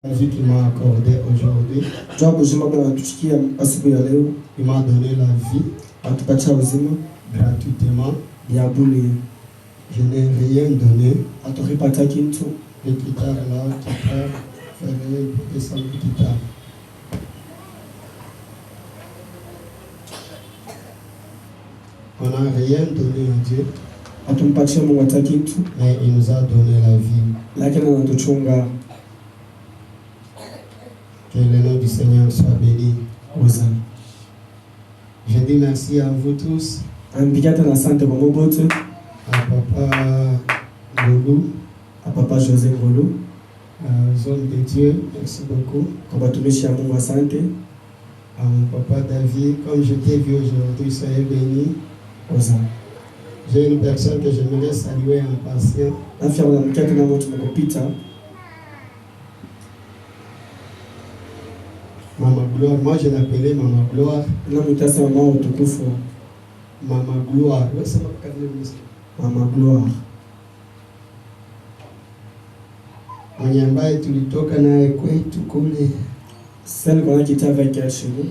La vie qu'il m'a accordée aujourd'hui, il m'a donné la vie gratuitement. Je n'ai rien donné. Les guitares là, guitare, ferait et sans guitare. On n'a rien donné à Dieu, mais il nous a donné la vie. Que le nom du Seigneur soit béni. Je dis merci à vous tous, à Papa Ngolou, à Papa José Ngolou, aux hommes de Dieu, merci beaucoup. À mon Papa David, comme je t'ai vu aujourd'hui, soyez béni. J'ai une personne que j'aimerais saluer en passant. Maman Gloire, moi je l'appelais Maman Gloire. Maman Gloire. Maman Gloire. Mwenye ambaye tulitoka naye kwetu kule. Celle qu'on a quitté avec elle chez nous.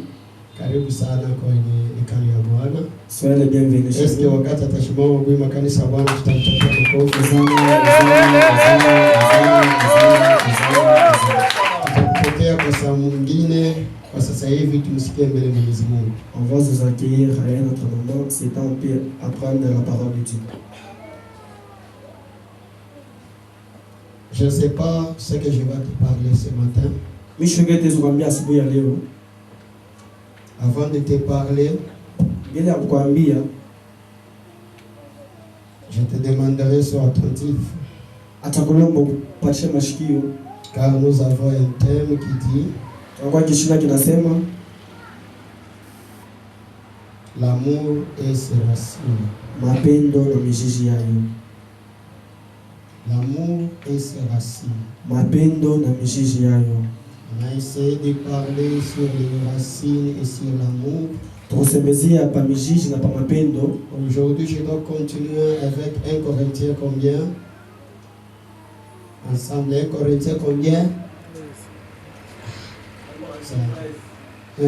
Karibu sana kwenye hekalu ya Bwana. Soyez les bienvenus chez nous. Est-ce que wakati atashimama kuimba kanisa Bwana tutamchapia makofi? Tutapokea kwa saa mwingine, kwa sasa hivi tumsikie mbele Mwenyezi Mungu. On va vous accueillir à un autre moment, c'est temps pour apprendre la parole de Dieu. Je ne sais pas ce que je vais te parler ce matin. Avant de te parler, je te demanderai sois attentif. Car nous avons un thème qui dit l'amour et ses racines. L'amour et ses racines. On a essayé de parler sur les racines et sur l'amour. Aujourd'hui, je dois continuer avec 1 Corinthiens combien? Ensemble, 1 Corinthiens combien? 1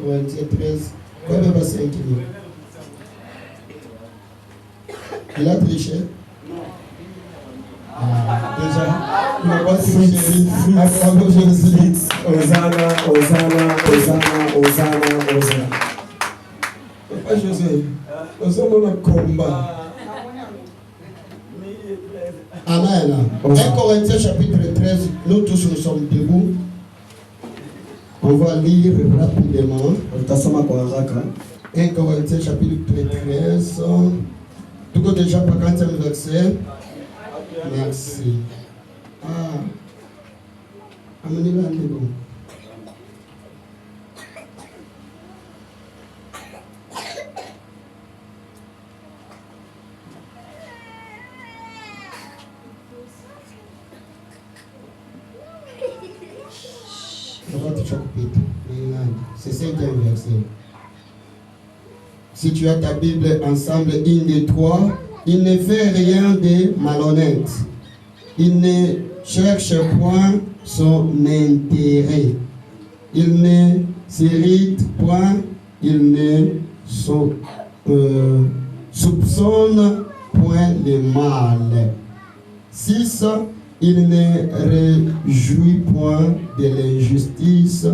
Corinthiens 13. Quoi même pas 5 minutes? Il a triché? Déjà, il n'a pas triché. Hosanna. Papa José, nous sommes dans combat. Amen. 1 Corinthiens chapitre 13, nous tous nous sommes debout. On va lire rapidement. 1 Corinthiens chapitre 13. Tout le déjà pas 40e verset. Merci. Amenez-le à nous. C'est 5e verset. Si tu as ta Bible ensemble, 1, 2, 3, il ne fait rien de malhonnête. Il ne cherche point son intérêt. Il ne s'irrite point. Il ne soupçonne point le mal. 6. Il ne réjouit point de l'injustice,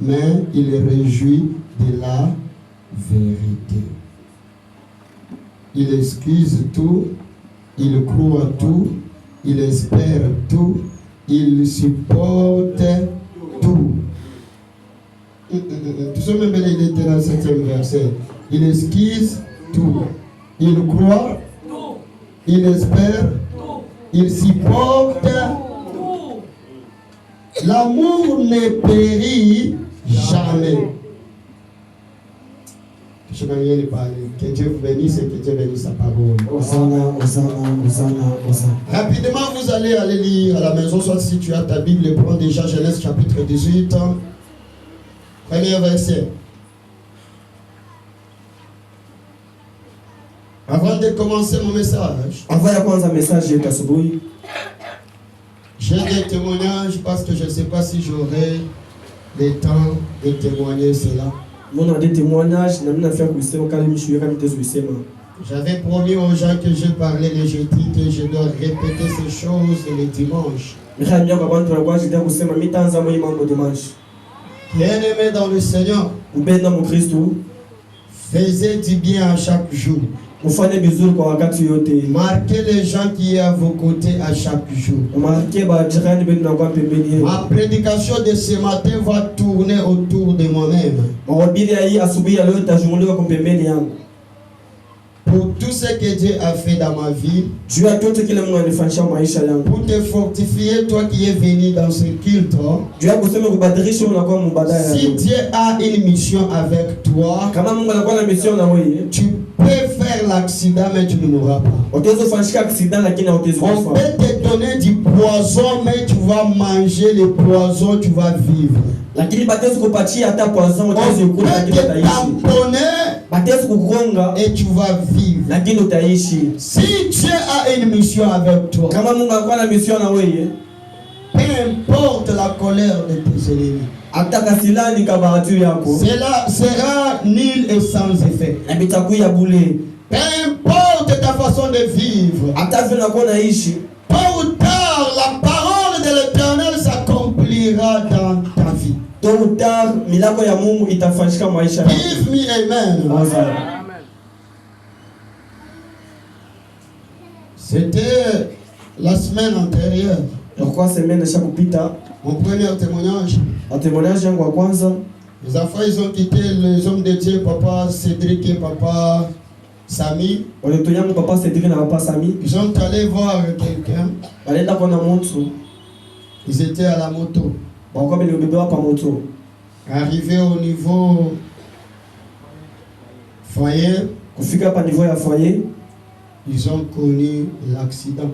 mais il réjouit de la vérité. Il excuse tout, il croit tout, il espère tout, il supporte tout. Tout ça même il était dans le 7e verset. Il excuse tout, il croit, il espère, il supporte tout. L'amour ne périt jamais. Que Dieu vous bénisse et que Dieu bénisse sa parole. Rapidement, vous allez lire à la maison, soit si tu as ta Bible, prends déjà Genèse chapitre 18, premier verset. Avant de commencer mon message, J'ai des témoignages parce que je ne sais pas si j'aurai le temps de témoigner cela. On a des témoignages, on a fait que J'avais promis aux gens que je parlais le jeudi, que je dois répéter ces choses le dimanche. Bien-aimés dans le Seigneur, faisez du bien à chaque jour. Marquez les gens qui sont à vos côtés à chaque jour. Ma prédication de ce matin va tourner autour de moi-même. Pour tout ce que Dieu a fait dans ma vie, pour te fortifier, toi qui es venu dans ce culte, si Dieu a une mission avec toi, tu peux faire l'accident, mais tu ne mourras pas. On peut te donner du poison, mais tu vas manger le poison, tu vas vivre. On peut te tamponner et tu vas vivre. Si Dieu a une mission avec toi, peu importe la colère de tes ennemis, cela sera nul et sans effet. Peu importe ta façon de vivre, tôt ou tard, la parole de l'Éternel s'accomplira dans ta vie. Tôt ou tard, milako ya Mungu itafanyika maisha yako. Give me amen. C'était la semaine antérieure. Pourquoi semaine ishakupita? Mon premier témoignage. Un témoignage yangu wa kwanza. Les enfants, ils ont quitté les hommes de Dieu, papa Cédric et papa Sami. Watoto yangu papa Cédric na papa Sami. Ils sont allés voir quelqu'un. Walienda kuona mtu. Ils étaient à la moto. Bakwa bele bebe wa moto. Arrivé au niveau foyer, kufika pa niveau ya foyer, ils ont connu l'accident.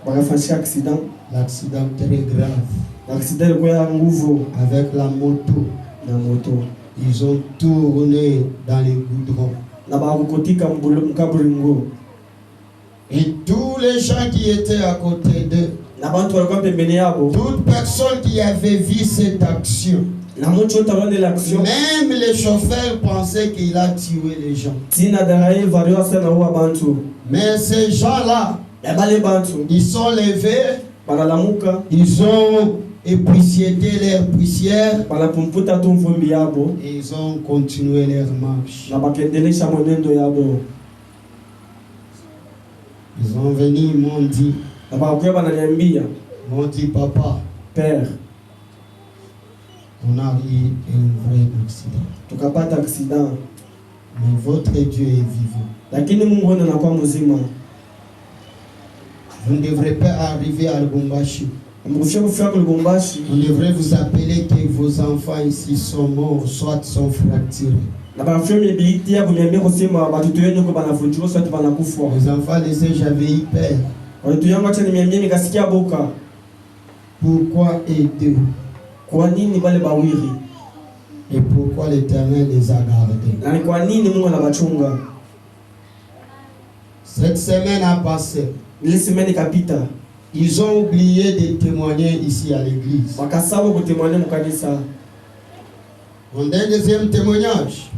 Bakafanya accident. L'accident très grave. L'accident kwa ya nguvu avec la moto. Na moto. Ils ont tourné dans les goudrons. Na bakotika mkaburingo. Et tous les gens qui étaient à côté d'eux, toute personne qui avait vu cette action, même les chauffeurs pensaient qu'il a tué les gens. Mais ces gens-là, ils sont levés, ils ont époussiété leur poussière et ils ont continué leur marche. Ils ont venu, ils m'ont dit, papa, père, on a eu un vrai accident. Mais votre Dieu est vivant. Vous ne devrez pas arriver à Lubumbashi. On devrait vous appeler que vos enfants ici sont morts, soit sont fracturés. Les enfants les ai, j'avais eu peur. Pourquoi aider? Et pourquoi l'Éternel les a gardés? Cette semaine a passé. Ils ont oublié de témoigner ici à l'église. On a un deuxième témoignage.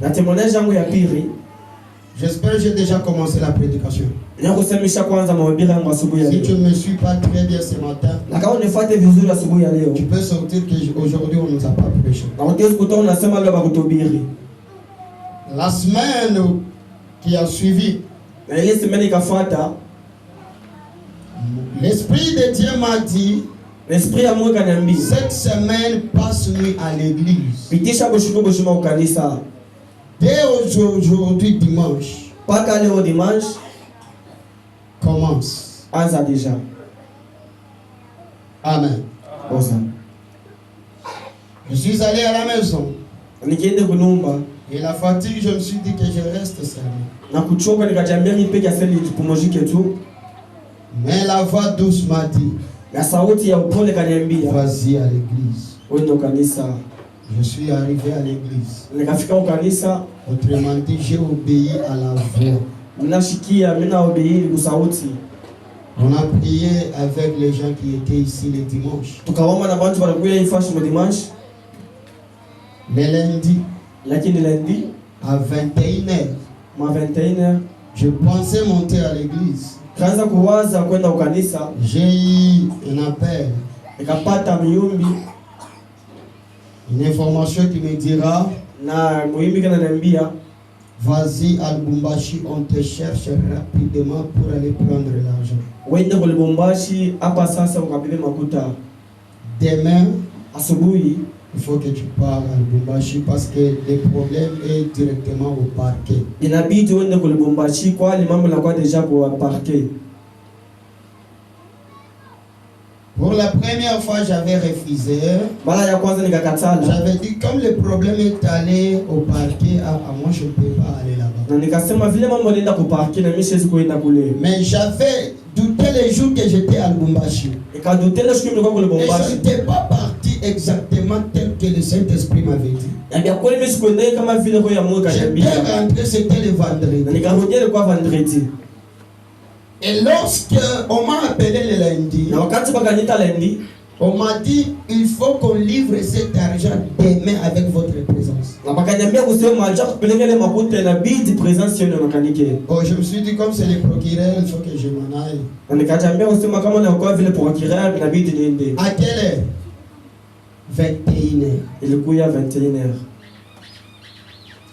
J'espère que j'ai déjà commencé la prédication. Si tu ne me suis pas très bien ce matin, tu peux sortir qu'aujourd'hui on ne nous a pas prêché. La semaine qui a suivi, l'Esprit de Dieu m'a dit, cette semaine passe nuit à l'église. Dès aujourd'hui dimanche, commence. Déjà. Amen. Je suis allé à la maison. Et la fatigue, je me suis dit que je reste seul. Mais la voix douce m'a dit, vas-y à l'église. Je suis arrivé à l'église. Autrement dit, j'ai obéi à la voix. On a prié avec les gens qui étaient ici le dimanche. Tukaomba na bantu wanakuya ifashi mdimanche. Le lundi. Lakini lundi à 21h. Ma 21h. Je pensais monter à l'église. Kaanza kuwaza kwenda ukanisa. J'ai eu un appel. Nikapata miumbi. Une information qui me dira. Na muimbi kana niambia. Vas-y à Lubumbashi, on te cherche rapidement pour aller prendre l'argent. Wende kwa Lubumbashi hapa sasa ukabebe makuta. Demain, asubuhi, il faut que tu parles à Lubumbashi parce que le problème est directement au parquet. Inabidi wende kwa Lubumbashi kwa mambo yanakuwa deja kwa parquet. Pour la première fois, j'avais refusé. J'avais dit comme le problème est allé au parquet, moi je ne peux pas aller là-bas. Mais j'avais douté les jours que j'étais à Lubumbashi. Et je n'étais pas parti exactement tel que le Saint-Esprit m'avait dit. J'étais rentré, c'était le vendredi. Et lorsque on m'a appelé le lundi, on m'a dit il faut qu'on livre cet argent demain avec votre présence. Oh, je me suis dit comme c'est le procureur, il faut que je m'en aille. À quelle heure? 21h. 21h.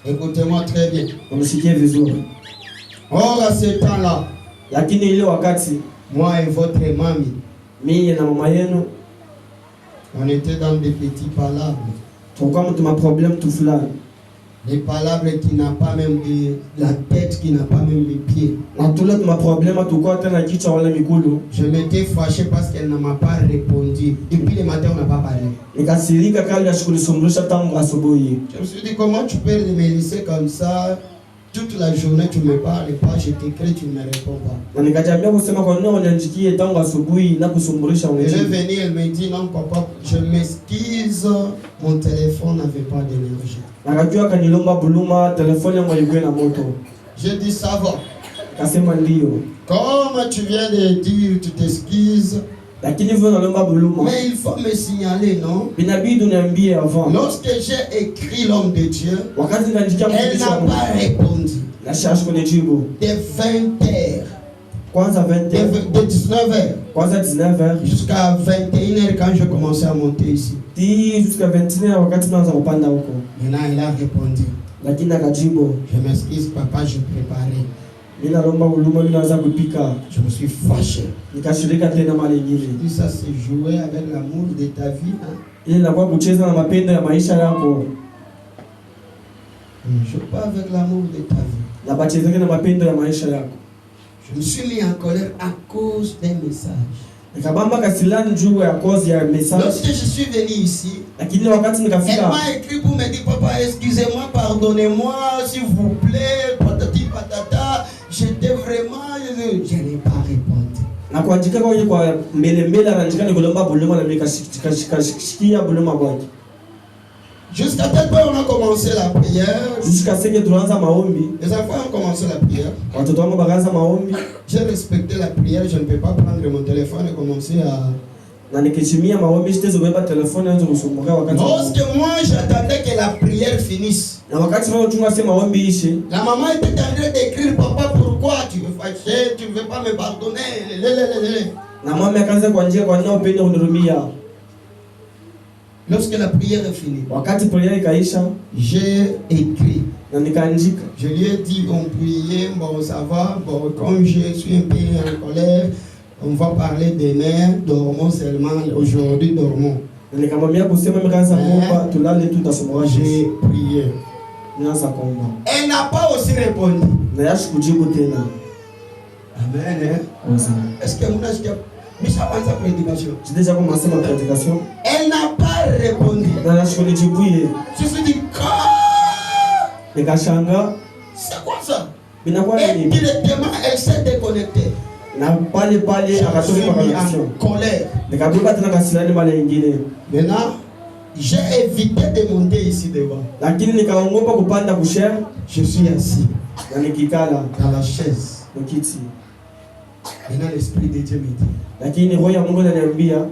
Écoutez-moi très bien. Or à ce temps-là, moi et votre mamie, on était dans des petits palabres. Des palabres qui n'ont pas même la tête, qui n'a pas même les pieds. Je m'étais fâché parce qu'elle ne m'a pas répondu. Depuis le matin, on n'a pas parlé. Je me suis dit, comment tu peux me laisser comme ça? Toute la journée, tu ne me parles pas, je t'écris, tu ne me réponds pas. Elle est venue, elle me dit, non papa, je m'excuse, mon téléphone n'avait pas d'énergie. J'ai dit, ça va. Comme tu viens de dire, tu t'excuses. Mais il faut me signaler, non? Lorsque j'ai écrit l'homme de Dieu, elle n'a pas répondu. De 20h, de 19h jusqu'à 21h quand je commençais à monter ici. Maintenant il a répondu. Je m'excuse papa, je préparais. Je me suis fâché. Ça c'est jouer avec l'amour de ta vie. Je ne joue pas avec l'amour de ta vie. Je me suis mis en colère à cause des messages. Lorsque je suis venu ici, elle m'a écrit pour me dire papa, excusez-moi, pardonnez-moi, s'il vous plaît, patati patata. J'étais vraiment, je n'ai pas répondu. Jusqu'à tel point on a commencé la prière. Les enfants ont commencé la prière. J'ai respecté la prière, je ne peux pas prendre mon téléphone et commencer à... Lorsque moi j'attendais que la prière finisse, la maman était en train d'écrire papa, pourquoi tu veux fâcher, tu ne veux pas me pardonner. Lorsque la prière est finie, j'ai écrit. Je lui ai dit on priait, bon ça va, bon comme je suis un peu en colère, on va parler demain, dormons seulement, aujourd'hui dormons. J'ai prié. Elle n'a pas aussi répondu. Amen. Est-ce que j'ai déjà commencé ma prédication. Elle n'a pas répondu. Je me suis dit, c'est quoi ça? Et directement, elle s'est déconnectée. Je suis mis en colère. Maintenant, j'ai évité de monter ici devant. Je suis assis dans la chaise. Maintenant, l'Esprit de Dieu me dit, lakini roho ya Mungu ananiambia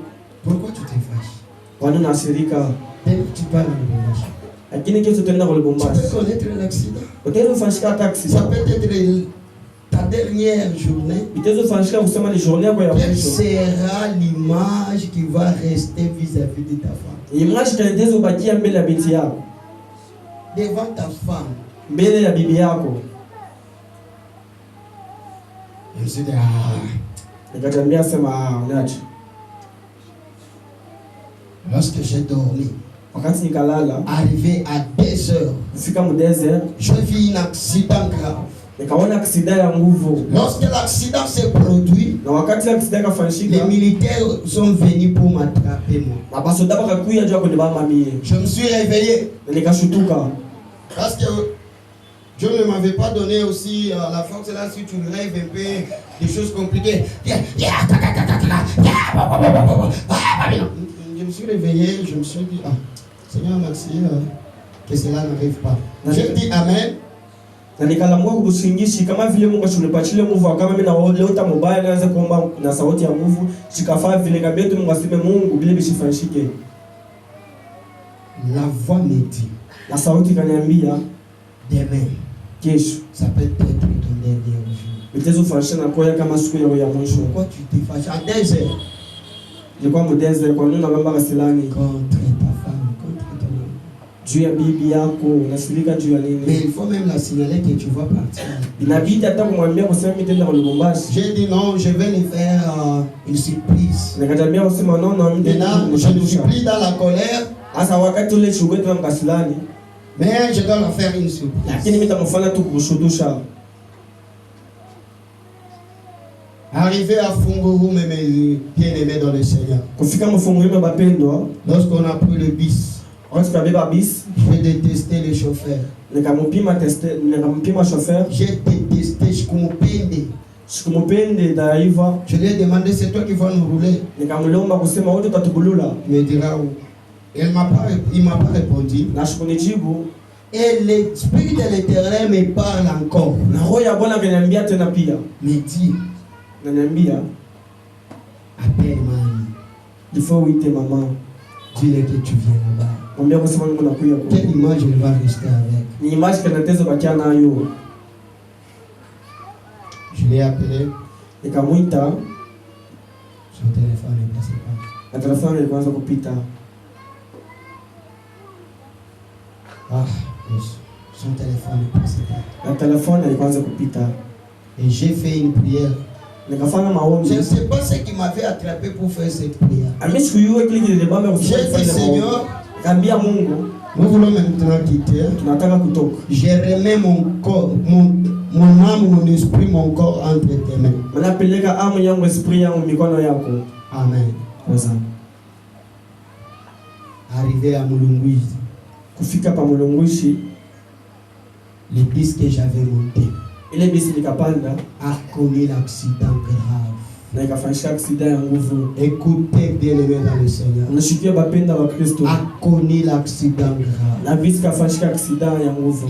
pourquoi tu te fâches? kwa nini unasirika? Dès que tu parles en Lubumbashi, Lakini kesho tutaenda kwa tu Lubumbashi. peux connaître l'accident. Utaweza kufanyika taxi. Ça peut être ta dernière journée. Utaweza kufanyika kusema ni journée yako ya Quelle mwisho. sera l'image qui va rester vis-à-vis de ta femme? Image itaendelea ubakia mbele ya binti yako, Devant ta femme. mbele ya bibi yako. Je me suis dit, ah. Nikatambia sema unacho. Lorsque j'ai dormi, Wakati nikalala, arrivé à 2 heures, kufika mu desert, je vis un accident grave. nikaona aksida ya nguvu. Lorsque l'accident s'est produit, Na wakati aksida les kafanyika, militaires sont venus pour m'attraper moi. na basoda bakakuya juu ya kunibamba mie. Je me suis réveillé Na nikashutuka. parce que Dieu ne m'avait pas donné aussi la force là si tu rêves un peu des choses compliquées. Je me suis réveillé, je me suis dit, ah, Seigneur merci que cela n'arrive pas. J'ai dit Amen. Na nikalamua kubusingishi kama vile Mungu ashunipachilie nguvu kama mimi naoleta mobile naanza kuomba na sauti ya nguvu shikafaa vile kabisa Mungu aseme Mungu bila bishifanyike. La voix me dit, Na sauti kaniambia demain, kesho ça peut être ton dernier jour. nitezo fanyisha na koya kama siku ya mwisho. Pourquoi tu te fâches à 2 heures Nilikuwa mudeze kwa nini nabamba kasilani contre ta femme, contre ton homme? juu ya bibi yako unasilika juu ya Mais nini? il faut même la signaler que tu vas partir. Inabidi hata kumwambia kusema mimi tena kwa Lubumbashi. J'ai dit non, je vais lui faire une surprise. Nikatambia kusema no na mimi Maintenant, je ne suis plus dans la colère, asa wakati ule shughuli tena mkasilani, mais je dois leur faire une surprise. lakini mimi nitamfanya tu kushutusha. Arrivé à Funguru, mes bien-aimés dans le Seigneur, Kufika mfungulimo bapendwa, lorsqu'on a pris le bis, wakati kabeba bisi j'ai détesté les chauffeurs. nikampima chauffeur, J'ai détesté Shkumupende. sikumupende driver, Je lui ai demandé, c'est toi qui vas nous rouler? nikamlomba kusema wote tatubulula, Il me dira où. Il m'a pas répondu. na shikunijibu. Et l'Esprit de l'Éternel me parle encore. Na roho ya Bwana akaniambia tena pia, Me dit, ananiambia appelle Mani. il faut uite mama, Dis-le que tu viens là-bas. mwambia kusema Mungu nakuya kwa. Quelle image il va rester avec? Ni image kana tezo bakia nayo. Je l'ai appelé. Nikamuita Son téléphone ne passait pas. na telefoni ilikuanza kupita. Ah, son téléphone ne passait pas. Na telefoni ilikuanza kupita. Et j'ai fait une prière. Nikafanya Je maombi. ne sais pas ce qui m'avait attrapé pour faire cette prière. Ami sikuyua kile kilibamba J'ai kusema dit, kufanya maombi. Seigneur, Kaambia Mungu nous voulons maintenant quitter. tunataka kutoka. Je remets mon corps, mon âme, mon esprit, mon corps entre tes mains. Manapeleka amu yangu esprit yangu mikono yako. Amen. Kwanza Arrivé à Mulunguizi, kufika pa Mulungushi, le bus que j'avais monté ile bisi nikapanda a connu l'accident grave. na ikafanyisha aksida ya nguvu. Écoutez, bien-aimés dans le Seigneur, Unashikia bapenda wa Kristo. a connu l'accident grave. Na bisi kafanyisha aksida ya nguvu.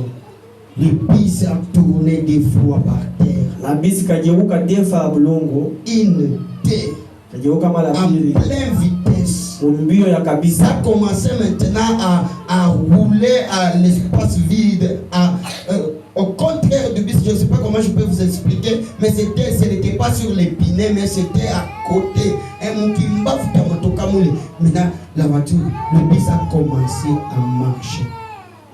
Le bus a tourné 2 fois par terre. Na bisi kageuka defa ya bulongo, Une, deux, kageuka mara en pili. pleine vitesse. Mbio ya Ça kabisa. commençait maintenant à rouler à l'espace vide, au contraire du bus. Je ne sais pas comment je peux vous expliquer, mais ce n'était pas sur les pinets, mais c'était à côté. Maintenant, la voiture, le bus a commencé à marcher.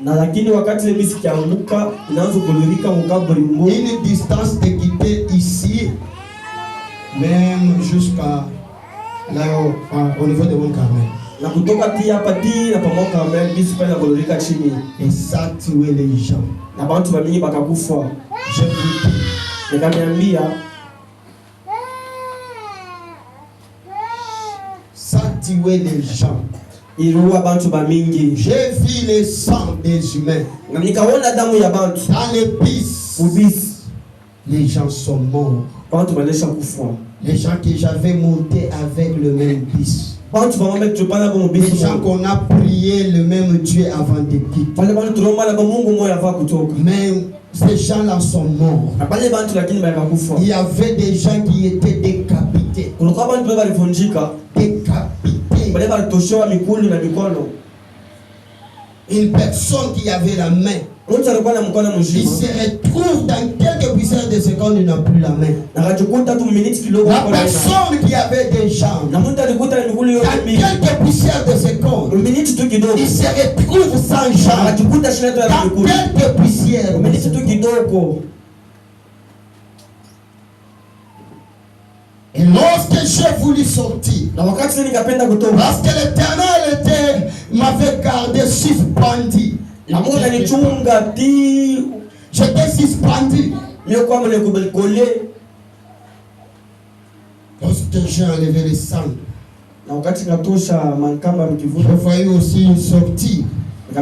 Na lakini wakati ile bisi kianguka inaanza kulirika mkaburi mbo. Une distance de quitter ici, même jusqu'à là au niveau de mon Carmel. Na kutoka ti hapa ti na pamoja Carmel bisi pale kulirika chini. Et ça tuait les gens. Na bantu bamingi bakakufa. Je vous dis, Nikaniambia ça tuait les gens. iliua bantu bamingi. J'ai vu le sang des humains. Na nikaona damu ya bantu. Dans les bus, Ubisi. les gens sont morts. Bantu balesha kufa. Les gens que j'avais montés avec le même bus. Les gens qu'on a prié le même Dieu avant de quitter. Mais ces gens-là sont morts. Il y avait des gens qui étaient décapités. Une personne qui avait la main, il se retrouve dans quelques poussières de secondes, il n'a plus la main. La personne qui avait des jambes, dans quelques poussières de secondes, il se retrouve sans jambes. Dans quelques poussières. Et lorsque j'ai voulu sortir, parce que l'Éternel m'avait gardé suspendu. J'étais suspendu. Lorsque j'ai enlevé les cendres, je voyais aussi une sortie. La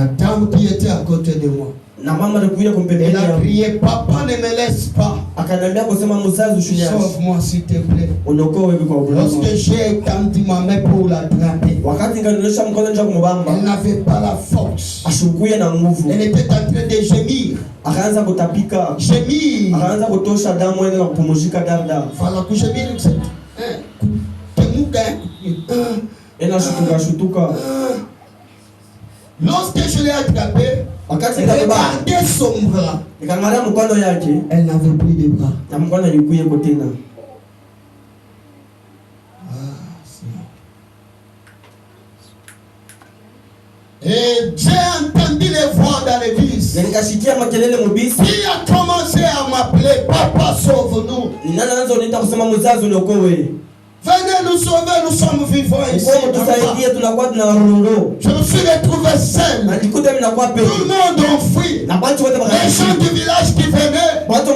dame qui était à côté de moi, elle a crié, papa, ne me laisse pas. Sauve-moi s'il te plaît. Lorsque j'ai étendu ma main pour l'attraper, elle n'avait pas la force. Elle était en train de gémir. Gémir. Voilà que gémir. Lorsque je l'ai attrapé, regardez son bras. Elle n'avait plus de bras. Et j'ai entendu les voix dans l'église qui a commencé à m'appeler, papa, sauve-nous. Venez nous sauver, nous sommes vivants ici. Je me suis retrouvé seul. Tout le monde enfuit. Les gens du village qui venaient, au lieu de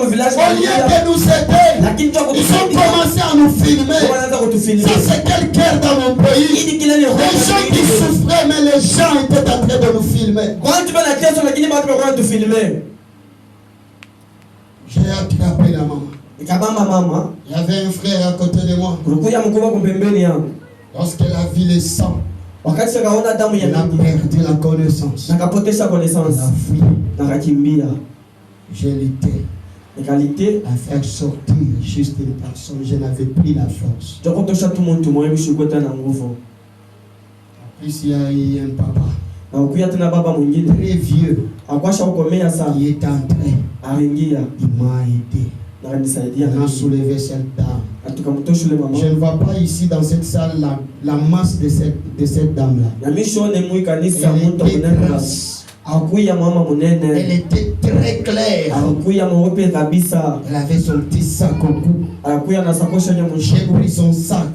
nous aider, ils ont commencé à nous filmer. Ça, c'est quel cœur dans mon pays. Les gens qui souffraient, mais les gens étaient en train de nous filmer. J'ai attrapé la maman. Il y avait un frère à côté de moi. Lorsqu'elle a vu le sang, elle a perdu la connaissance. Elle a fui. J'ai lutté à faire sortir juste une personne. Je n'avais plus la force. En plus, il y a eu un papa très vieux qui est entré. Il m'a aidé. On a soulevé cette dame. Je ne vois pas ici dans cette salle la masse de cette dame-là. Elle était grasse. Elle était très claire. Elle avait son petit sac au cou. J'ai pris son sac.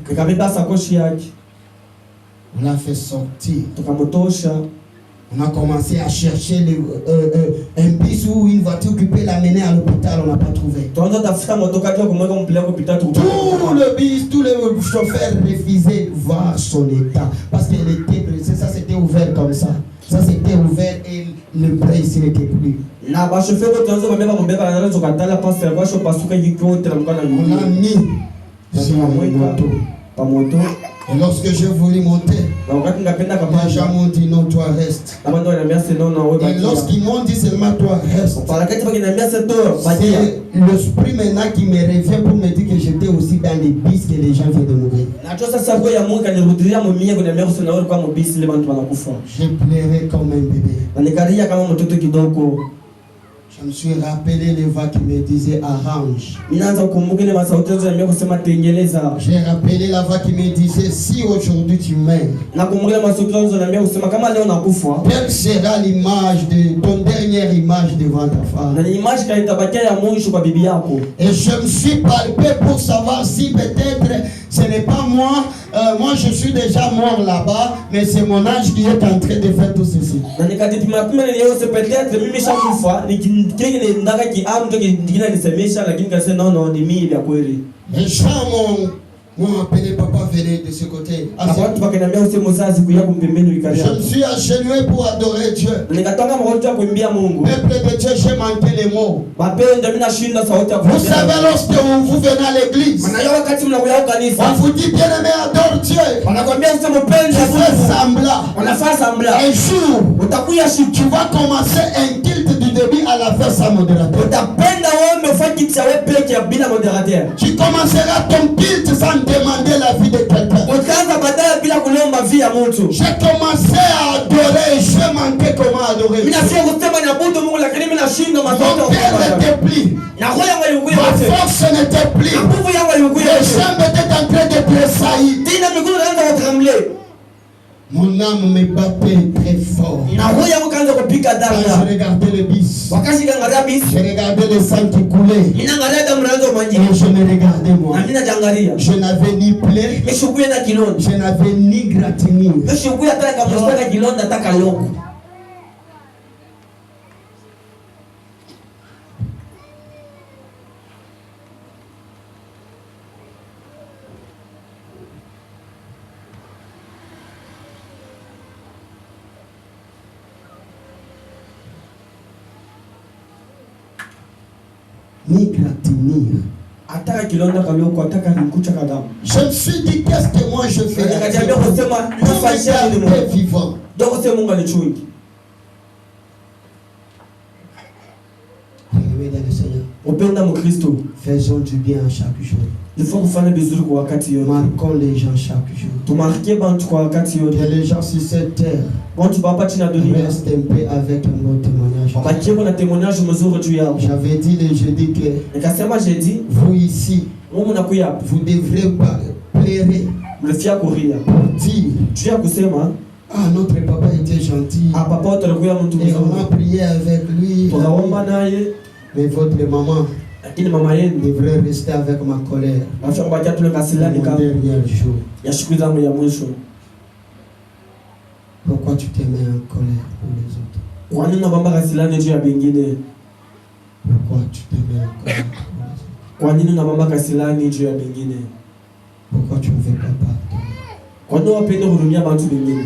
On l'a fait sortir. On a commencé à chercher un bus ou une voiture qui peut l'amener à l'hôpital. On n'a pas trouvé. Tout le bus, tous les chauffeurs refusaient de voir son état. Parce qu'elle était blessée. Ça, c'était ouvert comme ça. Ça, c'était ouvert et le bras ici n'était plus. On a mis sur la moto. Et lorsque je voulais monter, les gens m'ont dit non, toi reste. Et lorsqu'ils m'ont dit seulement toi reste, c'est l'esprit maintenant qui me revient pour me dire que j'étais aussi dans les bus que les gens viennent de mourir. J'ai pleuré comme un bébé. Je me suis rappelé les voix qui me disaient arrange. J'ai rappelé la voix qui me disait si aujourd'hui tu meurs, quelle sera l'image de ton dernière image devant ta femme? Et je me suis palpé pour savoir si peut-être ce n'est pas moi. Moi je suis déjà mort là-bas, mais c'est mon âge qui est en train de faire tout ceci. Les gens m'ont appelé papa, venez de ce côté. Na watu wakaniambia useme mzazi kuya kumpembeni Je ikalia. me suis agenouillé pour adorer Dieu. Nikatanga mkono ya kuimbia Mungu. Peuple de Dieu, j'ai manqué les mots. Mapendo mimi nashinda sauti ya Vous savez, lorsque vous venez à l'église, Maana yao wakati mnakuja kanisa. on vous dit bien-aimé, adore Dieu. Wanakuambia useme mpende Tu fais semblant. Wanafanya semblant. Un jour, Utakuya tu vas commencer un culte du début à la fin sans modérateur. utapenda wewe ufanye kitu cha wewe peke yako bila moderateur. Tu commenceras ton culte sans demander la vie de quelqu'un. Utaanza baadaye bila kuomba vie ya mtu. J'ai commencé à adorer, j'ai manqué comment adorer. Mimi nasema kusema naabudu Mungu lakini mimi nashinda Mon mazote. cœur n'était plus. Na roho yangu ilikuwa Ma yote. force n'était plus. Na nguvu yangu ilikuwa Les yote. jambes étaient en train de tressaillir. Tena miguu inaanza kutrembler. Mon âme me battait très fort. Na roho yangu kaanza kupiga Quand damu. je regardais le bis, Wakati nikaangalia bisi, je regardais le sang qui coulait. ninaangalia damu inaanza Et kumwagika. je me regardais moi. Na mimi najangalia. Je n'avais ni plaie, Mishukuye na kilonda. je n'avais ni gratinure. Mishukuye hata kama mstaka kilonda hata kaloko. Ni gratinure. Hata kilonda kaloko hata kalikucha kadamu. Je me suis dit, qu'est-ce que moi je fais? Nikajiambia kusema nafanyia nini Mungu? J'étais vivant. Ndio kusema Mungu alichungi. Bien-aimés dans le Seigneur, Upenda Mkristo. faisons du bien à chaque jour. Il faut kufanya vizuri kwa wakati yote. Marquons les gens chaque jour. Tumarkie bantu kwa wakati yote. Que les gens sur cette terre Bantu bapa chini ya dunia. restent un peu avec un bon témoignage. Wabakie na témoignage mzuri juu yao. J'avais dit le jeudi que Nikasema jeudi, vous ici, wewe unakuya hapa. vous devrez plairer Mlifia kuria. pour dire, Juu ya kusema, ah, notre papa était gentil. papa wote alikuwa mtu Et on a mzuri. prié avec lui. Tukaomba naye, Mais votre maman lakini mama yenu devrait rester avec ma colère. afya kubakia tule Mon kasilani kama dernier jour. ya siku zangu ya mwisho. Pourquoi tu te mets en colère pour les autres? Kwa nini unabamba kasilani juu ya bengine? Pourquoi tu te mets en colère pour les autres? Kwa nini unabamba kasilani juu ya bengine? Pourquoi tu ne veux pas pardonner? Kwa nini wapende kuhurumia bantu bengine?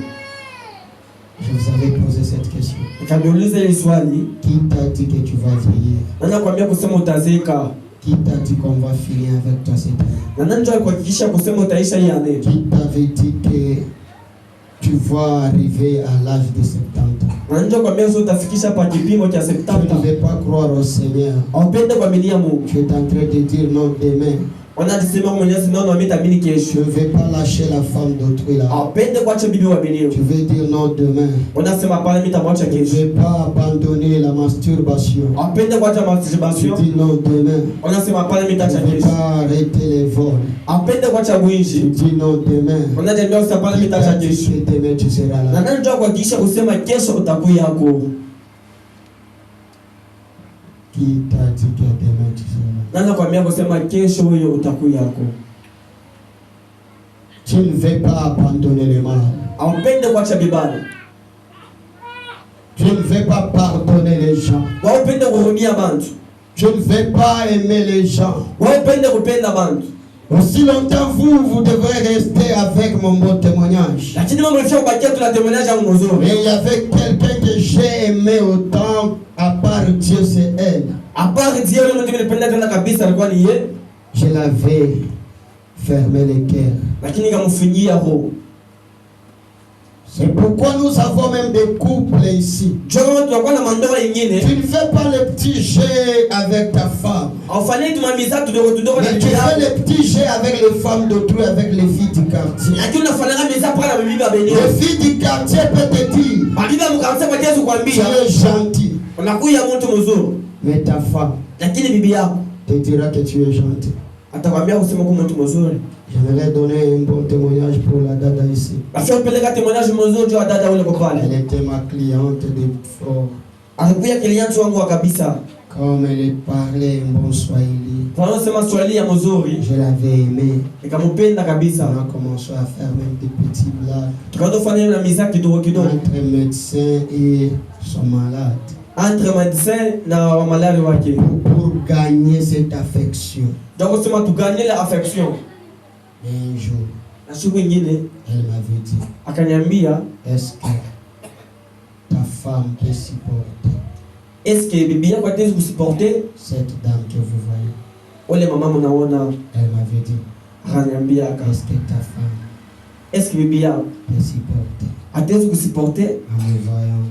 Je vous avais posé cette question. Nikauliza hili swali, Qui t'a dit que tu vas vieillir? nani akwambia kusema utazeeka? Qui t'a dit qu'on va finir avec toi cette année? Na nani ndio alikuhakikisha kusema utaisha hii ane? Qui t'avait dit que tu vas arriver à l'âge de 70 ans? Na nani ndio akwambia sio utafikisha pa kipimo cha Tu ne 70? veux pas croire au Seigneur. Upende kuaminia Mungu. Tu es en train de dire non demain. Wanasema Mwenyezi Mungu ametamini Je kesho. ne vais pas lâcher la femme d'autrui là. Upende kuacha bibi wa bilio. Tu veux dire non demain. Wanasema pale mitamwacha Je ne kesho. vais pas abandonner la masturbation. Upende kuacha Tu masturbation. dis non demain. Wanasema pale Je mitacha ne vais kesho. pas arrêter les vols. Upende kuacha Tu kuishi. dis non demain. Wanatembea usa pale Qui mitacha t'a dit kesho. que demain tu seras Na là? nani ndio kuhakikisha kusema kesho utakuwa yako? Qui t'a dit que demain tu seras là? Nani akwambia kusema kesho wewe utakuwa yako? Tu ne veux pas abandonner le mal. Upende kuacha bibani. Tu ne veux pas pardonner les gens. Upende kuhurumia bantu. Je ne vais pas aimer les gens. Upende kupenda bantu. Aussi longtemps vous devrez rester avec mon bon témoignage. Lakini mambo yafika kubakia tunatemoleaje au mzuri. Mais il y avait quelqu'un que j'ai aimé autant, à part Dieu, c'est elle. À part Dieu, le mtu nilipenda tena kabisa alikuwa ni yeye. Je l'avais fermé le cœur. Lakini nikamfungia roho. C'est pourquoi nous avons même des couples ici. Jua kama tunakuwa na mandoa nyingine, Tu ne fais pas le petit jeu avec ta femme. aufanye tumamiza tudogo tudogo na Mais tu bibi fais yako. le petit jeu avec les femmes d'autrui, avec les filles du quartier. Lakini unafanya miza paka na bibi baba Les yenyewe. filles du quartier peuvent te dire, Mabibi mkamsema kwa Yesu tu kuambia, es gentil. unakuya mtu mzuri. Mais ta femme Lakini bibi yako te dira que tu es gentil. atakwambia kusema kwa mtu mzuri. J'aimerais donner un bon témoignage pour la dada ici. Afia peleka témoignage mzuri juu ya dada ule kwa Elle pale. était ma cliente de fort. Alikuwa client wangu wa kabisa. Comme elle parlait un bon swahili, Tunasema Swahili ya mzuri. je l'avais aimée. Nikampenda On kabisa. a commencé à faire même des petits blagues Tukaanza kufanya na miza kidogo kidogo. entre médecin et son malade. Entre médecin na wa malari wake. Pour gagner cette affection. Donc kusema tuganye la affection. Un jour, Na siku nyingine elle m'avait dit, akaniambia, est-ce que ta femme peut supporter est-ce que bibi yako ataweza kusuporter cette dame que vous voyez? Ole mama mnaona? Elle m'avait dit, Akaniambia, est-ce que ta femme est-ce que bibi yako peut supporter? ataweza kusuporter? En me voyant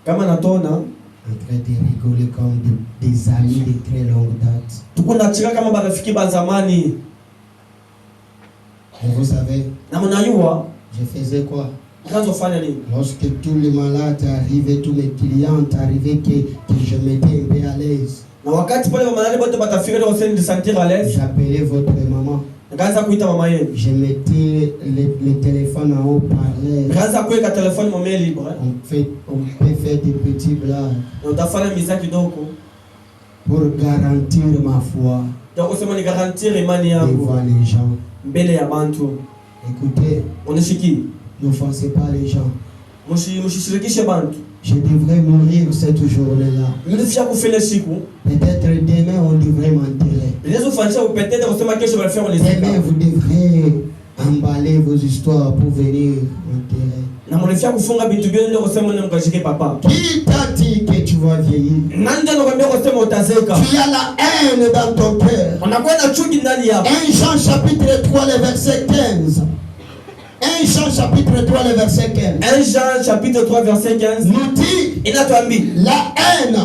Kama natona en train de rigoler comme des amis de très longue date. tuko nachika kama barafiki ba zamani. Et vous savez, Na mnajua je faisais quoi? unazofanya nini? Lorsque tous les malades arrivaient, tous mes clients arrivaient, que je m'étais un peu à l'aise. Na wakati pale mama nani bote batafika ndio useni de sentir à l'aise. J'appelais votre maman. Nikaanza kuita mama yenu. Je mettais le téléphone en haut-parleur. Nikaanza kuweka telefoni mama libre. On peut faire des petits blagues Na utafanya mizaki kidogo pour garantir ma foi ndio kusema ni garantir imani yangu devant les gens. mbele ya bantu. Écoutez, Unashiki? n'offensez pas les gens. Mshishirikishe bantu. Je devrais mourir cette journée-là. Mnafia kufanya siku. Peut-être demain on devrait m'enterrer. Inaweza kufanya peut-être kusema kesho balafia on les Demain vous devrez emballer vos histoires pour venir m'enterrer. Na mnafia kufunga vitu vyote ndio kusema ni mkashike papa. Qui t'a dit que tu vas vieillir? Nani ndio anakuambia kusema utazeka? Tu as la haine dans ton cœur. Unakuwa na chuki ndani yako. 1 Jean chapitre 3 le verset 15. 1 Jean chapitre 3 le verset 15. 1 Jean chapitre 3 verset 15 nous dit inatuambia la haine,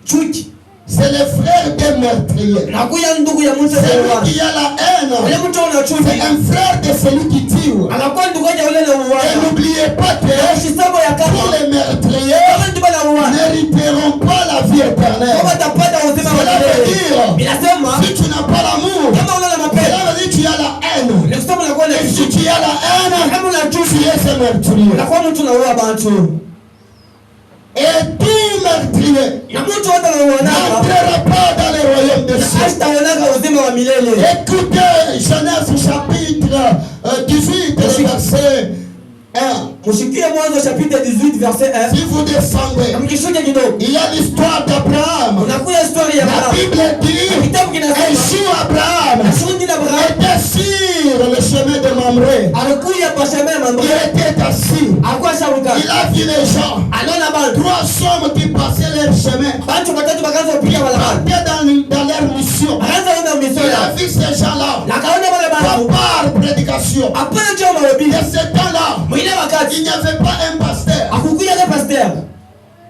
chuki c'est le frère des meurtriers. nakuya ndugu ya mtu Celui qui a la haine, ile mtu ana chuki c'est un frère de celui qui tue. anakuwa ndugu yake yule na Et uwana. n'oubliez pas que Usisabo ya tous kama les meurtriers kama ndugu na uwana n'hériteront pas la vie éternelle. kama tapata uzima wa Cela veut milele. dire, Inasema si tu n'as pas l'amour, kama una mapenzi cela veut dire que tu as la haine. ni kusema unakuwa na Et si chuki. tu as la haine, Kama una tu chuki es un meurtrier. unakuwa mtu na uwa bantu. Et tout meurtrier Na mtu wote na uwana n'entrera pas dans le royaume des cieux. hataona uzima wa milele. Écoutez Genèse chapitre 18 verset 1. Mshikie Mwanzo chapitre 18 verset 1. Si vous descendez, Mkishuke kidogo il y a l'histoire d'Abraham. unakuya story ya La Abraham. Bible dit Kitabu un kinasema jour Abraham shughuli na Abraham était sur le chemin de Mamré. alikuja kwa shamba ya mambo. Il était assis. Alikuwa sharuka. Il a vu les gens. Anaona bantu. 3 hommes qui passaient leur chemin. Bantu watatu bakaanza kupiga barabara. Partaient dans leur mission. Akaanza kwenda Il misona. a vu ces gens-là. Na kaona wale bantu. Par prédication. Hapana choma wabi. Et ce temps-là, Mwile wakati il n'y avait pas un pasteur. akukuja kwa pastor.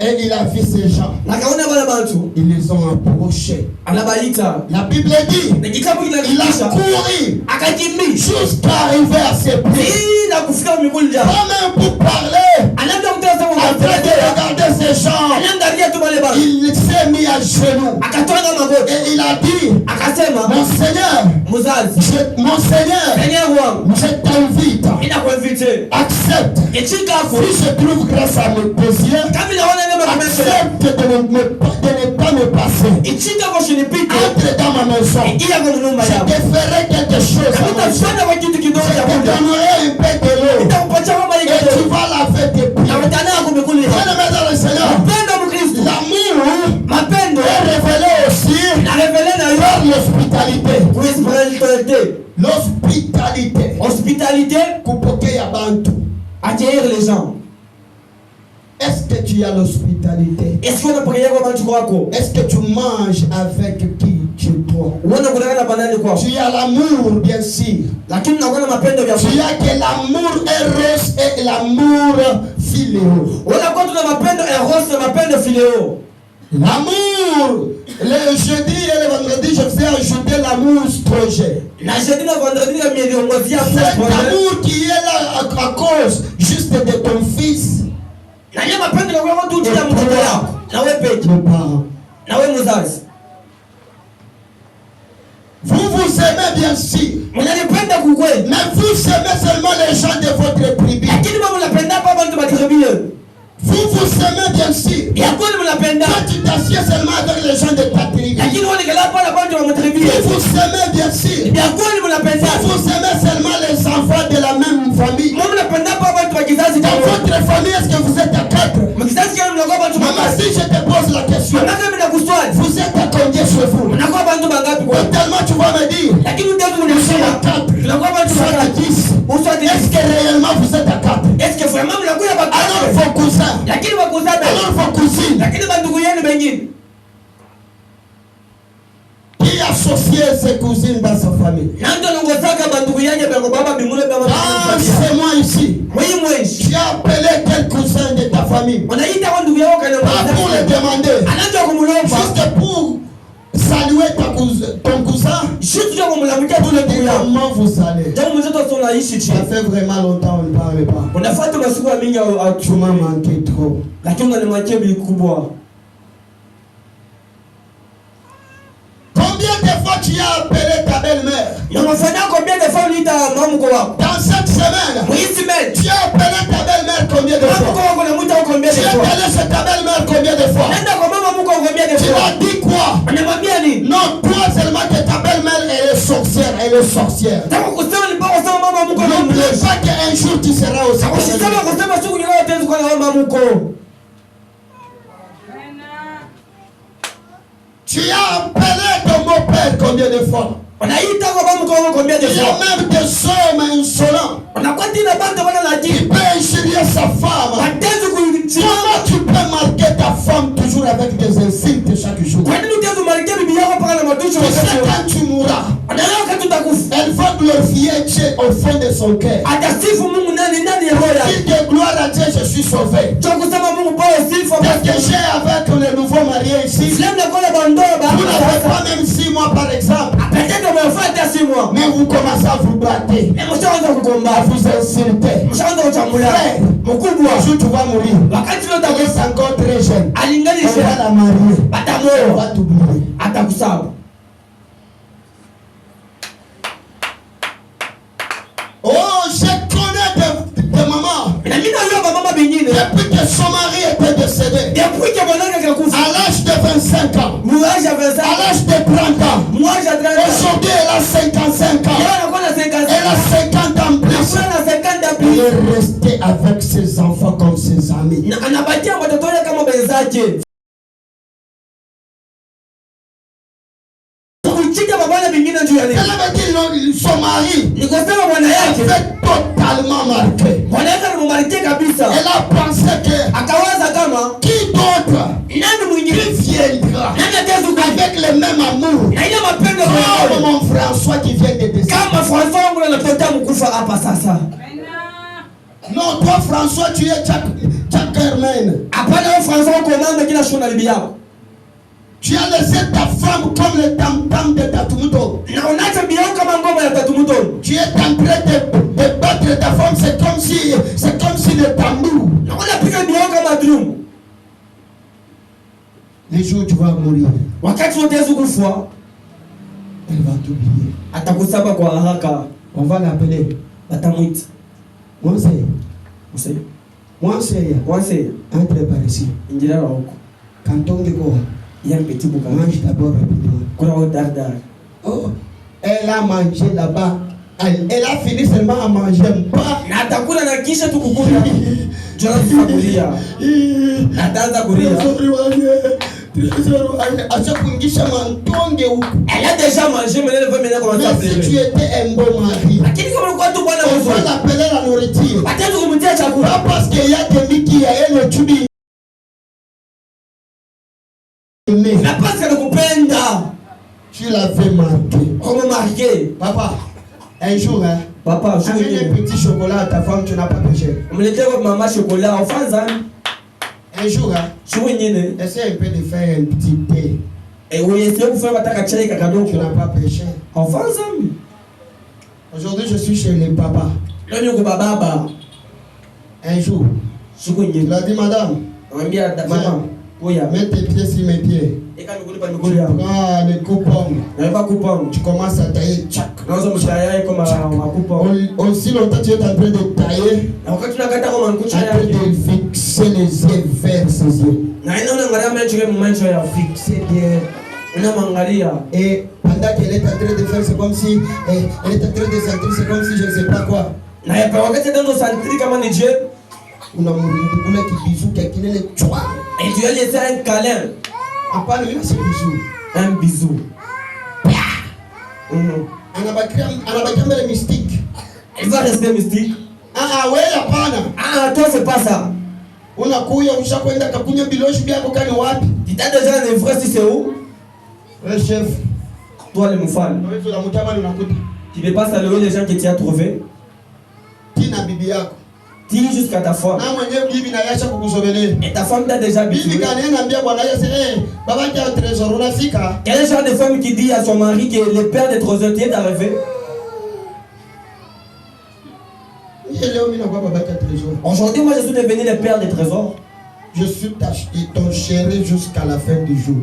Et il a vu ces gens. Na kaona wale bantu. Ils les ont approchés. Anabaita. La Bible dit, Na kitabu il a kinakisha. couru Akakimbia. jusqu'à arriver à ses pieds. Na kufika mikulja. Quand même pour parler, Anaenda mtazamo wa après de regarder ces gens, anaangalia tu wale bantu. il s'est mis à genoux. Akatwanga magoti. Et il a dit, Akasema mon Seigneur, muzazi. mon Seigneur, Seigneur wangu. je t'invite, Inakuinvite. accepte. Ichika Si hapo. je trouve grâce à mes désirs, Kama naona neema kwa maisha yako. accepte de ne pas me passer. Ichika kwa shinipite. Entre dans ma maison. Ingia kwa nyumba Je yako. te ferai quelque chose. Kama utafanya kwa kitu kidogo Je cha te muda. donnerai un peu de l'eau. Nitakupatia kama ile Et tu kidogo. vas laver tes pieds. Na utana kumekulia. Bien-aimé dans le Seigneur, Mapendo Mkristo. l'amour Mapendo. est révélé aussi Na revele na par l'hospitalité. hospitality. L'hospitalité. Hospitalité. Kupokea bantu. Accueillir les gens. Est-ce que tu as l'hospitalité? Est-ce qu'on a prié kwa bantu kwako? Est-ce que tu manges avec qui tu toi? Unaona kuna na banani kwako. Tu as l'amour, bien sûr. Lakini unakuwa mapendo vya Tu as que l'amour eros et l'amour philéo. unakuwa tuna mapendo eros na mapendo phileo. L'amour, le jeudi et le vendredi, je faisais ajouter l'amour strogé. Na jeudi na vendredi na miongozi ya Cet amour qui est là à cause juste de ton fils, na yeye mapendo ya kwa tu ya mtoto wako. Na wewe peke. nos parents. Na wewe mzazi. Vous vous aimez bien sûr, Mnanipenda kukweli. mais vous aimez seulement les gens de votre tribu. Lakini mama mnapenda hapa bantu batiribie. Vous vous aimez bien sûr. Ya kweli mnapenda. Toi, tu t'assieds seulement avec les gens de ta tribu. Lakini wale kala hapa na bantu batiribie. Vous vous aimez bien sûr. Ya kweli mnapenda. Vous aimez seulement les enfants de la même famille. Mama mnapenda hapa bantu wa kizazi cha Dans votre famille, est-ce que vous êtes à 4? Mkizazi kile mnakuwa bantu Maman, mama. si je te pose la question, Mnaka mimi nakuswali. vous êtes à combien chez vous? Mnakuwa bantu Tellement tu vas me dire, nous sommes à 4, soit à 10. Est-ce que réellement vous êtes à 4? Alors vos cousins, alors vos cousines, qui associe ses cousines dans sa famille? C'est moi ici. Tu as appelé quel cousin de ta famille? Pas pour le demander, juste pour saluer ton cousin, pour le dire comment vous allez. Ça fait vraiment longtemps on ne parle pas. Tu m'as manqué trop. Combien de fois tu as appelé ta belle-mère? Dans cette semaine, tu as appelé ta belle-mère combien de fois? Tu as appelé ta belle-mère combien de fois? Tu as dit quoi? Non, toi seulement que ta belle-mère elle est sorcière, elle est sorcière. N'oublie pas qu'un jour tu seras aussi. Tu as appelé ton beau-père combien de fois? Il y a même des hommes insolents qui peut injurier sa femme. Comment tu peux marquer ta femme toujours avec des insultes chaque jour? Tu sais quand tu mourras, elle va glorifier Dieu au fond de son cœur. Dis que gloire à Dieu, je suis sauvé. Parce que j'ai avec le nouveau marié ici, vous n'avez pas même 6 mois par exemple. Mais vous commencez à vous battre, à vous insulter. Frère, un jour tu vas mourir. Tu es encore très jeune. On va la marier. On va t'oublier. Oh, je connais des mamans. Depuis que son mari était décédé, à l'âge de 25 ans, à l'âge de 30 ans, aujourd'hui elle a 55 ans, elle a 50 ans plus. Elle est restée avec ses enfants comme ses amis. Son mari avait totalement marqué. Elle a pensé que qui d'autre qui viendra avec le même amour comme mon François qui vient de décéder. Non, toi François tu es Jack Herman. Tu as laissé ta femme comme le tam-tam de Tatumuto. Tu es en train de battre ta femme, c'est comme si le tambour. Les jours où tu vas mourir, elle va t'oublier. On va l'appeler. Moi c'est entre par ici. Quand on dit quoi? Mange d'abord rapidement. Oh, elle a mangé là-bas. Elle a fini seulement à manger pas. Elle a déjà mangé, mais elle veut maintenant commencer à pleurer. Si tu étais un bon mari, on va l'appeler la nourriture. Pas parce qu'il y a des mecs qui a le tubi. Tu l'avais marqué. Papa, un jour, Papa, amène un petit chocolat à ta femme, tu n'as pas péché. Un jour, essaie un peu de faire un petit thé. Tu n'as pas péché. Aujourd'hui, je suis chez les papas. Un jour, il a dit, madame, mets tes pieds sur mes pieds. Tu prends le coupon. Tu commences à tailler. Aussi longtemps tu es en train de tailler, en train de fixer les yeux vers ses yeux. Fixer bien. Et pendant qu'elle est en train de faire, c'est comme si elle est en train de sentir, c'est comme si je ne sais pas quoi. Et tu as laissé un câlin. Un bisou. Un bisou. anabakia mbele mystique. Il va rester mystique. Wewe hapana. Toi c'est pas ça. Unakuya ushakwenda kakunya biloshi byako kani wapi? Tu t'as déjà des frères si c'est où? Le chef. Toi le mfano. Wewe unamtama unakuta. Tu ne peux pas saluer les gens que tu as trouvés. Tina bibi yako. Dis jusqu'à ta femme. Na mwenyewe bibi na yasha kukusogelea. Et ta femme t'a déjà habitué. Bibi kaniambia bwana yeye baba yake au trésor unafika. Quel est le genre de femme qui dit à son mari que le père des trésors est arrivé? Aujourd'hui, moi je suis devenu le père des trésors. Je suis ton chéri jusqu'à la fin du jour.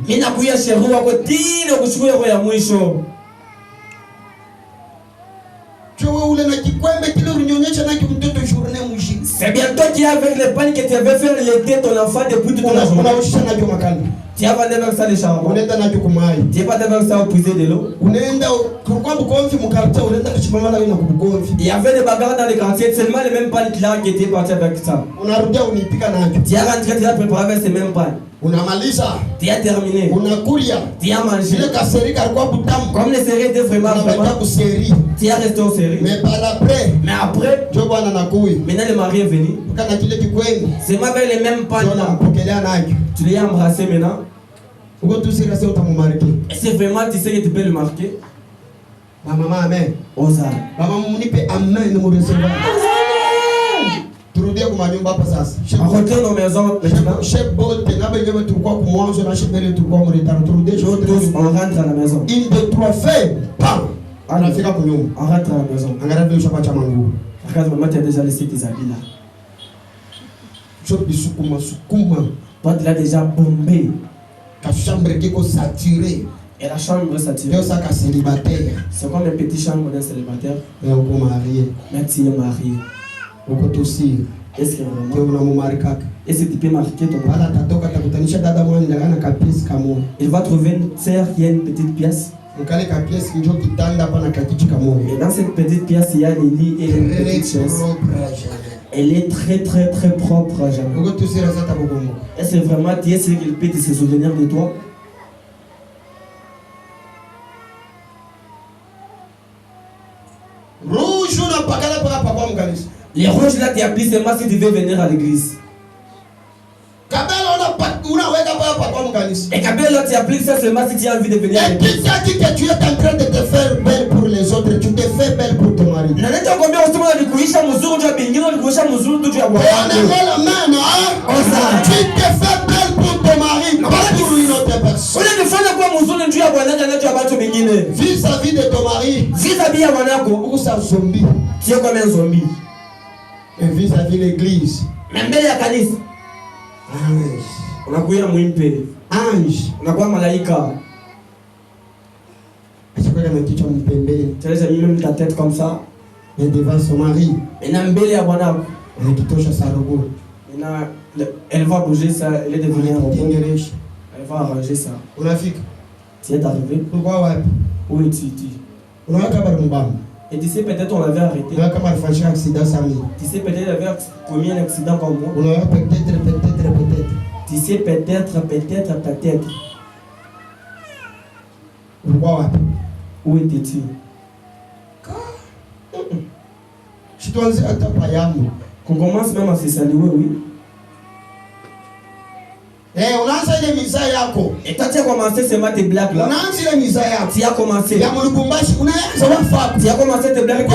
C'est bien toi qui avec les pannes que tu avais fait l'été ton enfant depuis toute la journée. Tu as vendu avec ça les charbons. Tu n'es pas avec ça au puiser de l'eau. Il y avait des bagarres dans les quartiers, seulement les mêmes pannes qui étaient partis avec ça. Tu as rentré, tu as préparé avec ces mêmes pannes. Tu as terminé. Tu as mangé. Comme les séries étaient vraiment. Tu as resté aux séries. Mais après, maintenant le mari est venu. C'est moi avec les mêmes pannes là. Tu l'as embrassé maintenant. Et c'est vraiment, tu sais que tu peux le marquer. Maman, amen. Osa. Maman, amen. On retourne aux maisons maintenant. On rentre à la maison. Il de trois faits. On rentre à la maison. Regarde, maman, tu as déjà laissé tes habits là. Toi, tu l'as déjà bombé. La chambre qui est saturée. Et la chambre est saturée. C'est comme une petite chambre d'un célibataire. Mais on peut marier. Mais tu es marié. On peut aussi. Est-ce que vraiment? Est-ce que tu peux marquer ton mari? Il va trouver une sœur qui a une petite pièce. Et dans cette petite pièce, il y a les lits et une petite chaise. Elle est très très très propre à jamais. Est-ce que vraiment tu es sûr qu'il peut se souvenir de toi? Les rouges là, tu appliques seulement si tu veux venir à l'église. Et Kabel là, tu appliques ça seulement si tu as envie de venir à l'église. Et qui t'a dit que tu es en train de te faire belle pour les autres? Tu te fais belle pour ton mari. On est la même, hein? Tu te fais belle pour ton mari, pas pour une autre personne. Vis-à-vis de ton mari, où ça zombie? Tu es comme un zombie. Et vis-à-vis de l'église, ange. Unakuwa mwimpe. Ange. Unakuwa malaika. Tu as mis même ta tête comme ça. Et devant son mari. Elle qui touche sa robot. Elle va bouger ça, elle est devenue un robot. Elle va arranger ça. Tu es arrivé. Pourquoi? Où es-tu? Et tu sais peut-être on l'avait arrêté. Tu sais peut-être il avait commis un accident comme moi. Peut-être. Tu sais peut-être. Pourquoi? Où étais-tu? Qu'on commence même à se saluer, oui. On a des misailles. Et toi tu as commencé seulement tes blagues là. Tu as commencé. Tu as commencé tes blagues.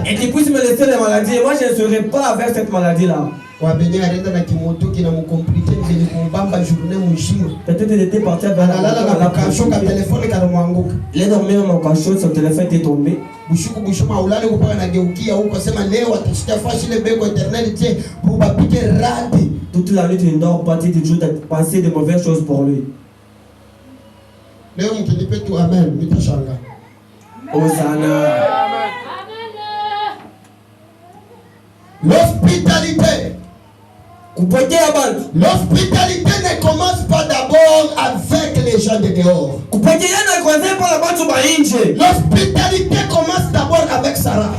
Et tu puisses me laisser les maladies. Moi je ne serai pas avec cette maladie là. Peut-être il était parti vers la il est dormi dans mon cachot, son téléphone était tombé. Toute la nuit tu ne dors pas, tu te joues de penser de mauvaises choses pour lui. Hosanna. L'hospitalité ne commence pas d'abord avec les gens de dehors. L'hospitalité commence d'abord avec Sarah.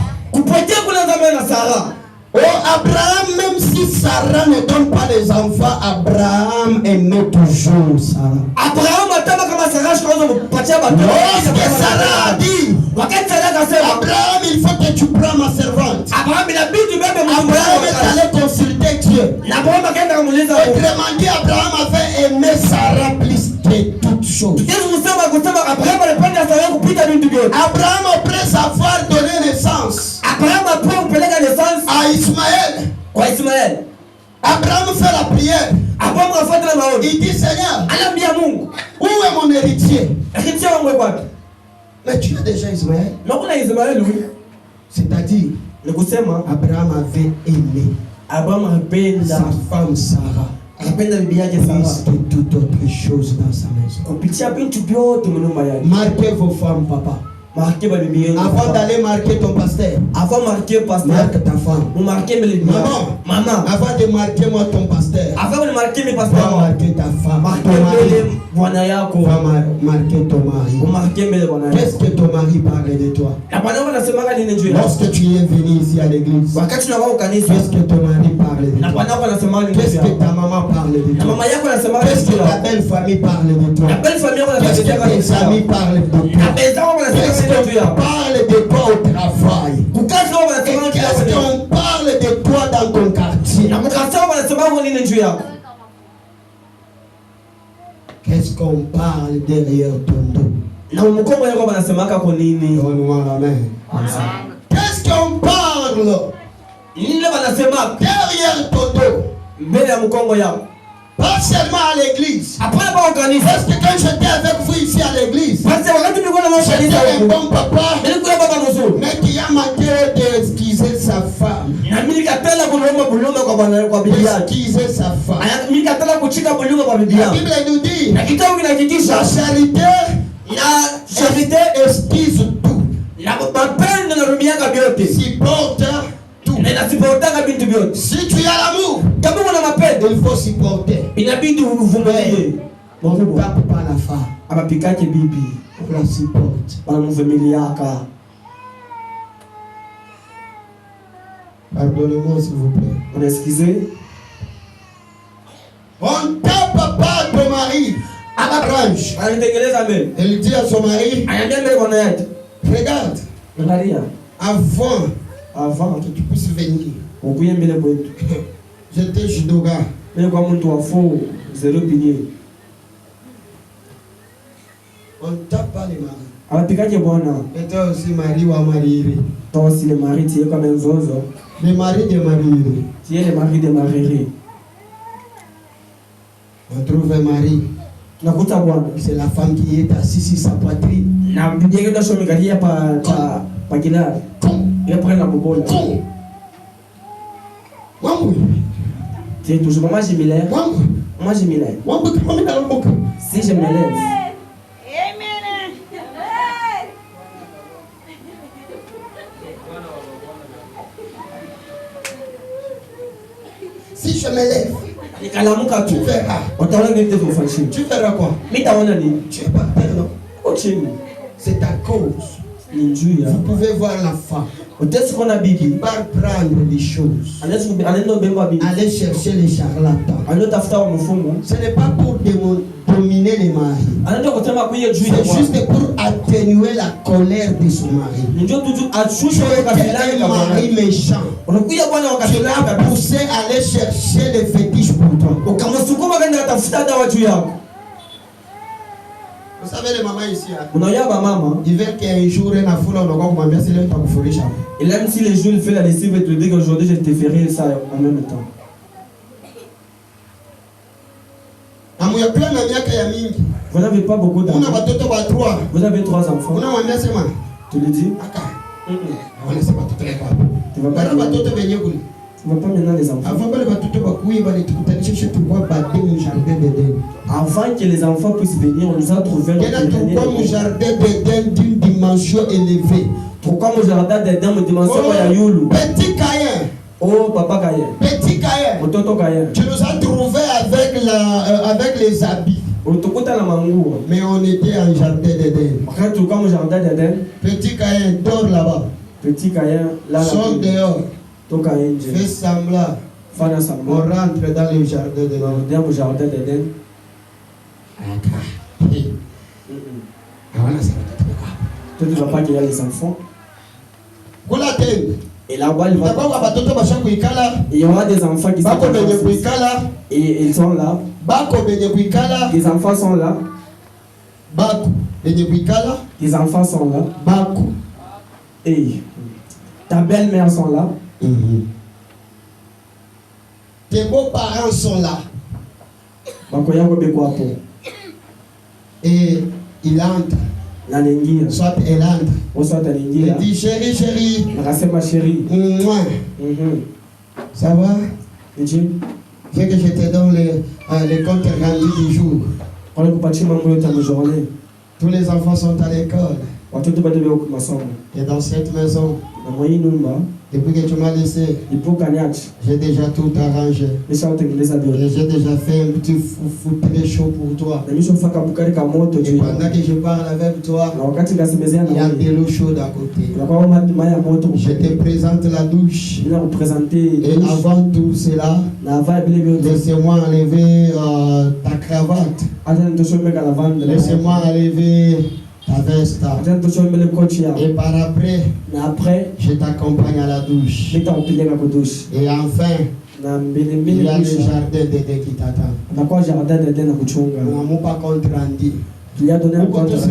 Oh, Abraham, même si Sarah ne donne pas les enfants, Abraham aimait toujours Sarah. Abraham Lorsque Sarah a dit, Abraham, il faut que tu prends ma servante. Abraham est allé consulter Dieu. Autrement dit, Abraham avait aimé Sarah plus que toutes choses. Abraham, après avoir donné naissance à Ismaël, Abraham fait la prière. Il dit, Seigneur, où est mon héritier? Mais tu as déjà Ismaël. C'est-à-dire, Abraham avait aimé sa femme Sarah plus que toute autre chose dans sa maison. Marquez vos femmes, papa. Avant d'aller marquer ton pasteur, marque ta femme. Maman, avant de marquer moi ton pasteur, marquer ta femme. Marquer ton mari. Qu'est-ce que ton mari parle de toi? Lorsque tu es venu ici à l'église, qu'est-ce que ton mari parle de toi? Qu'est-ce que ta maman parle de toi? Qu'est-ce que ta belle famille parle de toi? Qu'est-ce que tes amis parlent de toi? Qu'est-ce qu'on parle de toi au travail? Qu'est-ce qu'on parle de toi dans ton quartier? Qu'est-ce qu'on parle derrière ton dos? Donne-moi la main. Qu'est-ce qu'on parle derrière ton dos? Pas seulement à l'église. Parce que quand j'étais avec vous ici à l'église, j'étais un bon papa, mais qui a manqué d'excuser sa femme. D'excuser sa femme. La Bible nous dit, la charité excuse tout. Supporte tout. Si tu as l'amour, il faut supporter. On ne tape pas la femme. On la supporte. Pardonnez-moi s'il vous plaît. On ne tape pas ton mari à la branche. Elle dit à son mari, regarde, avant que tu puisses venir, j'étais judoka. On ne tape pas les maris. Et toi aussi, mari ou marié. Toi aussi, le mari, tu es comme un zozo. Le mari de marié. Tu es le mari de marié. On trouve un mari. C'est la femme qui est assise sur sa poitrine. Tu es toujours. Moi, je me lève. Moi, je me lève. Si je me lève. Si je me lève, tu verras. Tu verras quoi? Tu es par terre, non? C'est à cause. Vous pouvez voir la femme qui part prendre des choses, aller chercher les charlatans. Ce n'est pas pour dominer les maris, c'est juste pour atténuer la colère de son mari. Tu es un mari méchant, tu l'as poussé à aller chercher les fétiches pour toi. Vous savez les mamans ici, ils veulent qu'un jour un affoula on va comment bien c'est là pour faire ça. Et même si les jours il fait la lessive, il te dit qu'aujourd'hui je te ferai ça en même temps. Vous n'avez pas beaucoup d'enfants. Vous avez 3 enfants. Tu le dis? Tu vas pas maintenant les enfants. Avant que les enfants puissent venir, on nous a trouvé un jardin d'Éden d'une dimension élevée. Pourquoi mon jardin d'Éden me dimension Petit Caïn. Oh papa Caïn. Petit Caïn. Tu nous as trouvé avec les habits. Mais on était en jardin d'Éden. Petit Caïn dort là-bas. Petit Caïn là. Sors dehors. Fais semblant. On rentre dans le jardin d'Éden. Toi, tu ne vas pas qu'il y a les enfants. Kula tende. Et là-bas, il va. Utakuwa batoto bashakuikala. Il y aura des enfants qui sont Bako benye là. kuikala. Et ils sont là. Bako benye kuikala. Les enfants sont là. Bako benye kuikala. Les enfants sont là. Bako. Et ta belle-mère sont là. Tes beaux-parents sont là. Et il entre. Soit elle entre. Il dit chérie, chérie. Ma chérie. Ça va? Fait que je te donne les comptes rendus du jour. Tous les enfants sont à l'école. Et dans cette maison, depuis que tu m'as laissé, j'ai déjà tout arrangé. Et j'ai déjà fait un petit foufou très chaud pour toi. Et pendant que je parle avec toi, il y a de l'eau chaude à côté. Je te présente la douche. Et avant tout cela, laissez-moi enlever ta cravate. Laissez-moi enlever ta veste. Et par après, je t'accompagne à la douche. Et enfin, il y a le jardin d'Éden qui t'attend. On n'a pas compte rendu. Il a donné un compte. Est-ce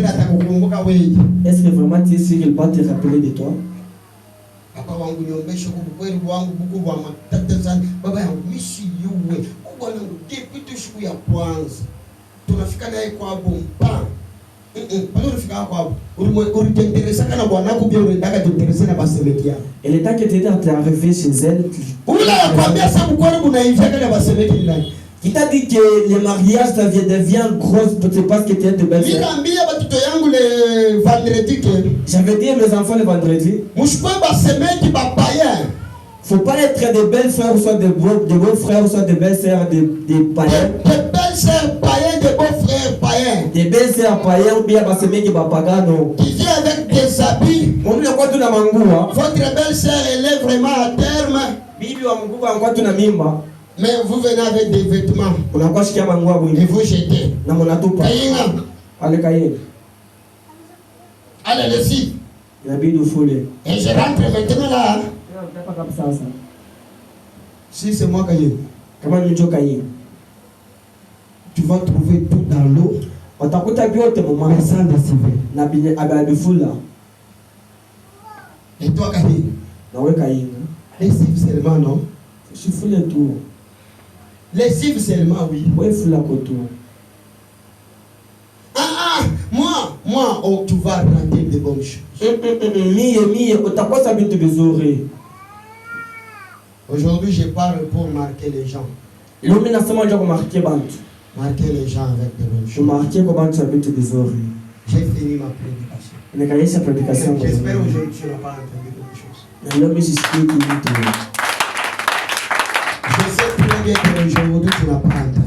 que vraiment tu es sûr qu'il va te rappeler de toi? Et le temps que tu étais arrivé chez elle, il t'a dit que le mariage ça devient gros parce que tu es de belle sœur. J'avais dit à mes enfants le vendredi, faut pas être de belles frères, soit de beaux frères, soit de belles sœurs, des païens. De belles sœurs païens, de beaux frères païens. Des belles sœurs païens ou bien parce que qui va pagano. Qui vient avec des habits. Votre belle sœur elle est vraiment à terme. Mais vous venez avec des vêtements. Et vous jetez. Allez, laissez. Et je rentre maintenant là. Si c'est moi qui tu vas trouver tout dans l'eau. Mais sans lessiver. Et toi, Kaye? Lessive seulement, non? Lessive seulement, oui. Moi, oh, tu vas rater de bonnes choses. Aujourd'hui, je parle pour marquer les gens. Marquer les gens avec de bonnes choses. J'ai fini ma prédication. J'espère aujourd'hui que tu n'as pas entendu quelque chose. Je sais très bien que aujourd'hui tu n'as pas entendu.